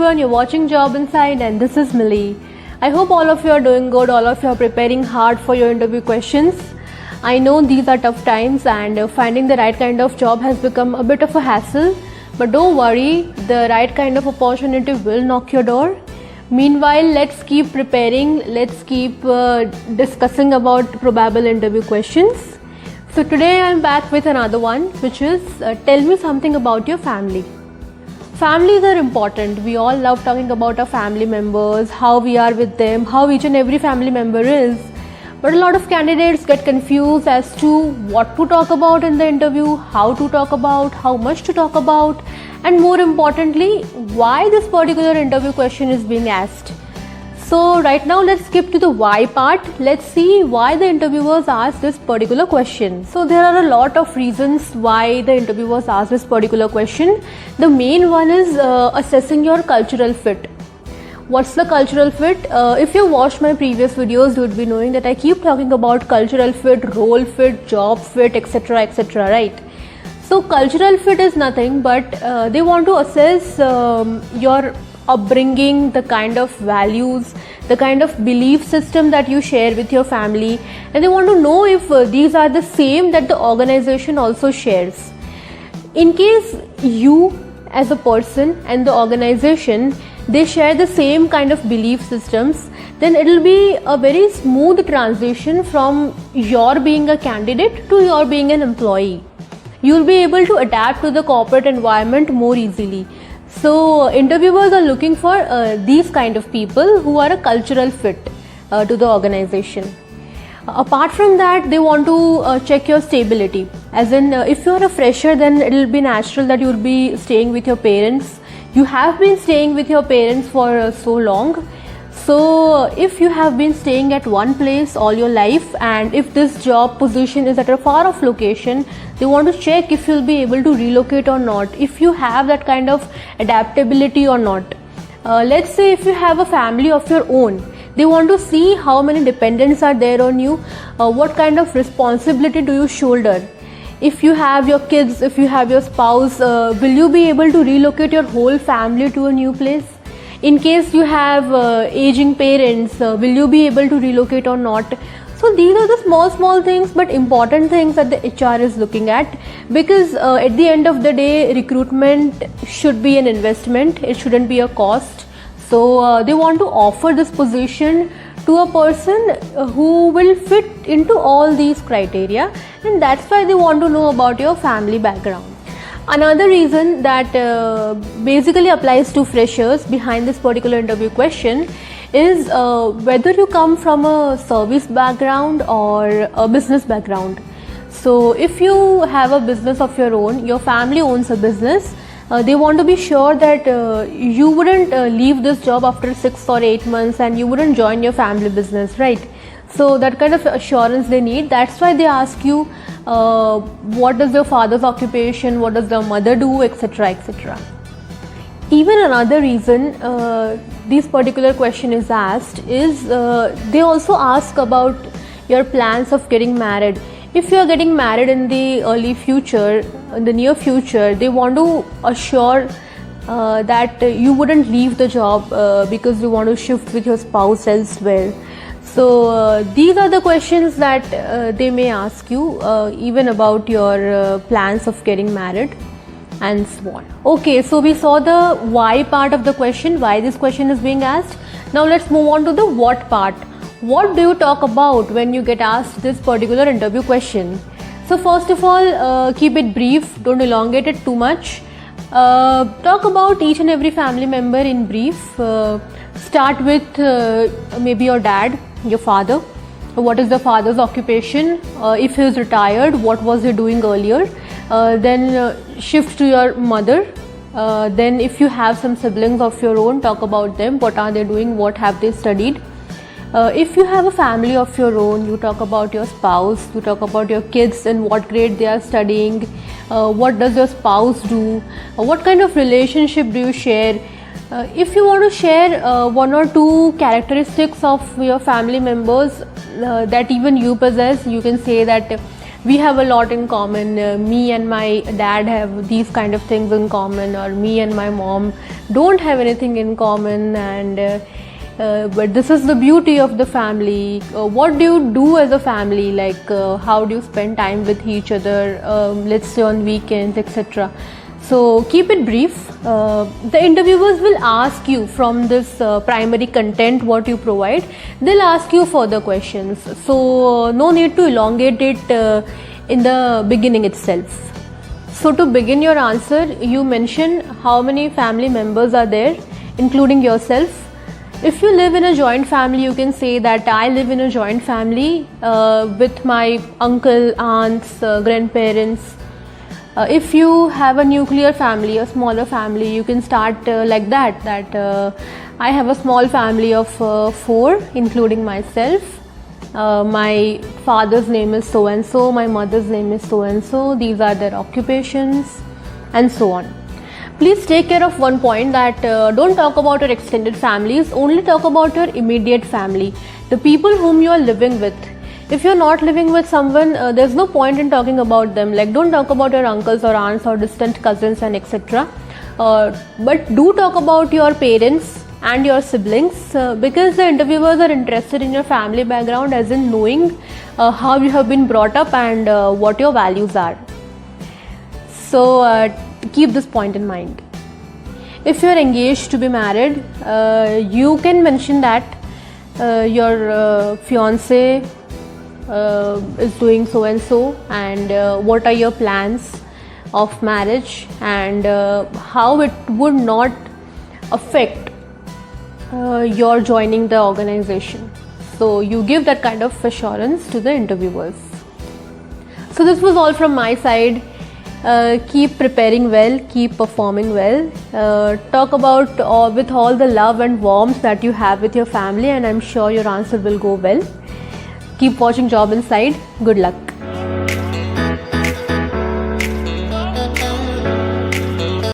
everyone, you're watching Job Inside and this is Millie. I hope all of you are doing good, all of you are preparing hard for your interview questions. I know these are tough times and finding the right kind of job has become a bit of a hassle. But don't worry, the right kind of opportunity will knock your door. Meanwhile, let's keep preparing, let's keep discussing about probable interview questions. So today I'm back with another one, which is tell me something about your family. Families are important. We all love talking about our family members, how we are with them, how each and every family member is. But a lot of candidates get confused as to what to talk about in the interview, how to talk about, how much to talk about, and more importantly, why this particular interview question is being asked. So right now let's skip to the why part. Let's see why the interviewers asked this particular question. So there are a lot of reasons why the interviewers asked this particular question. The main one is assessing your cultural fit. What's the cultural fit? If you watched my previous videos, you would be knowing that I keep talking about cultural fit, role fit, job fit, etc., right? So cultural fit is nothing but they want to assess your upbringing, the kind of values, the kind of belief system that you share with your family, and they want to know if these are the same that the organization also shares. In case you as a person and the organization, they share the same kind of belief systems, then it will be a very smooth transition from your being a candidate to your being an employee. You will be able to adapt to the corporate environment more easily. So interviewers are looking for these kind of people who are a cultural fit to the organization. Apart from that, they want to check your stability. As in, if you are a fresher, then it will be natural that you will be staying with your parents. You have been staying with your parents for so long. So if you have been staying at one place all your life, and if this job position is at a far off location, they want to check if you'll be able to relocate or not, if you have that kind of adaptability or not. Let's say if you have a family of your own, they want to see how many dependents are there on you, what kind of responsibility do you shoulder. If you have your kids, if you have your spouse, will you be able to relocate your whole family to a new place? In case you have aging parents, will you be able to relocate or not? So these are the small things but important things that the HR is looking at, because at the end of the day, recruitment should be an investment, it shouldn't be a cost. So they want to offer this position to a person who will fit into all these criteria, and that's why they want to know about your family background. Another reason that basically applies to freshers behind this particular interview question is whether you come from a service background or a business background. So if you have a business of your own, your family owns a business, they want to be sure that you wouldn't leave this job after 6 or 8 months and you wouldn't join your family business, right? So that kind of assurance they need. That's why they ask you what does your father's occupation, what does the mother do, etc., etc. Even another reason this particular question is asked is they also ask about your plans of getting married. If you are getting married in the early future, in the near future, they want to assure that you wouldn't leave the job because you want to shift with your spouse elsewhere. So these are the questions that they may ask you even about your plans of getting married and so on. Okay, so we saw the why part of the question, why this question is being asked. Now let's move on to the what part. What do you talk about when you get asked this particular interview question? So first of all, keep it brief, don't elongate it too much. Talk about each and every family member in brief. Start with maybe your dad, your father. What is the father's occupation? If he is retired, what was he doing earlier? Then shift to your mother. Then if you have some siblings of your own, talk about them. What are they doing? What have they studied? If you have a family of your own, you talk about your spouse, you talk about your kids and what grade they are studying, what does your spouse do, what kind of relationship do you share. If you want to share one or two characteristics of your family members that even you possess, you can say that we have a lot in common. Me and my dad have these kind of things in common, or me and my mom don't have anything in common. And but this is the beauty of the family. What do you do as a family? Like how do you spend time with each other, let's say on weekends, etc. So keep it brief. The interviewers will ask you from this primary content what you provide, they'll ask you further questions. So no need to elongate it in the beginning itself. So to begin your answer, you mention how many family members are there, including yourself. If you live in a joint family, you can say that I live in a joint family with my uncle, aunts, grandparents. If you have a nuclear family, a smaller family, you can start like that I have a small family of 4, including myself. My father's name is so and so, my mother's name is so and so, these are their occupations, and so on. Please take care of one point, that don't talk about your extended families, only talk about your immediate family, the people whom you are living with. If you're not living with someone, there's no point in talking about them. Like, don't talk about your uncles or aunts or distant cousins and etc. But do talk about your parents and your siblings, because the interviewers are interested in your family background, as in knowing how you have been brought up and what your values are. So keep this point in mind. If you're engaged to be married, you can mention that your fiance is doing so and so, and what are your plans of marriage, and how it would not affect your joining the organization. So you give that kind of assurance to the interviewers. So this was all from my side. Keep preparing well, keep performing well, talk about with all the love and warmth that you have with your family, and I'm sure your answer will go well. Keep watching Job Inside. Good luck.